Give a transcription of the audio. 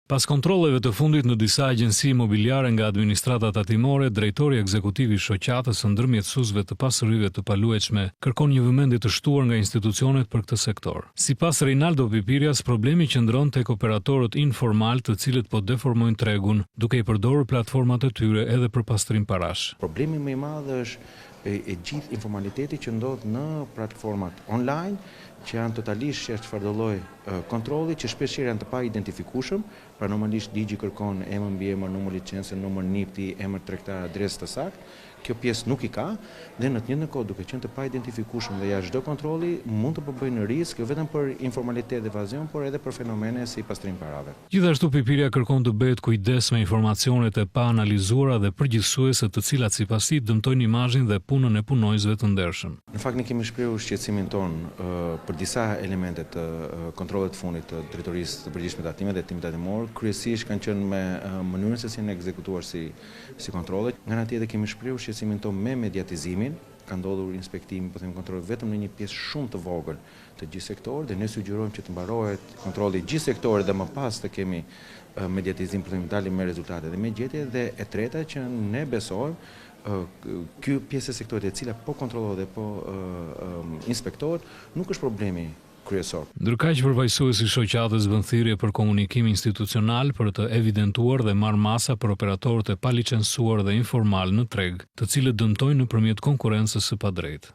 Pas kontrolleve të fundit në disa agjenci imobiliare nga administrata tatimore, drejtori ekzekutiv i shoqatës së ndërmjetësuesve të pasurive të paluajtshme kërkon një vëmendje të shtuar nga institucionet për këtë sektor. Sipas Reinaldo Pipirias, problemi qëndron tek operatorët informal, të cilët po deformojnë tregun, duke i përdorur platformat e tyre edhe për pastrim parash. Problemi më i madh është e gjithë informaliteti që ndodh në platformat online, që janë totalisht çfarëdo lloj kontrolli, që shpeshherë janë të pa identifikueshëm, pra normalisht ligji kërkon emër mbi emër, numër licence, numër NIPT-i, emër tregtar, adresë të saktë. Kjo pjesë nuk i ka, dhe në të njëjtën kohë duke qenë të pa identifikueshëm dhe jashtë çdo kontrolli, mund të përbëjnë risk jo vetëm për informalitet dhe evazion, por edhe për fenomene si pastrim parave. Gjithashtu Pipiria kërkon të bëhet kujdes me informacionet e pa analizuara dhe përgjithësuese, të cilat sipas tij dëmtojnë imazhin dhe punën e punonjësve të ndershëm. Në fakt ne kemi shprehur shqetësimin ton për disa elemente të kontrollet të fundit të drejtorisë të përgjithshme të tatimit dhe timit tatimor, kryesisht kanë qenë me mënyrën se si janë ekzekutuar si kontrollet. Nga ana tjetër kemi shprehur shqetësimin ton me mediatizimin. Ka ndodhur inspektimi, po them kontroll vetëm në një pjesë shumë të vogël të gjithë sektorit, dhe ne sugjerojmë që të mbarohet kontrolli i gjithë sektorit dhe më pas të kemi mediatizim, për të dalim me rezultate dhe me gjetje. Dhe e treta që ne besojmë ky pjesë e sektorit e cila po kontrollohet dhe po inspektohet nuk është problemi kryesor. Ndërkaq përfaqësuesi i shoqatës bën thirrje për komunikim institucional për të evidentuar dhe marrë masa për operatorët e palicencuar dhe informal në treg, të cilët dëmtojnë nëpërmjet konkurrencës së padrejtë.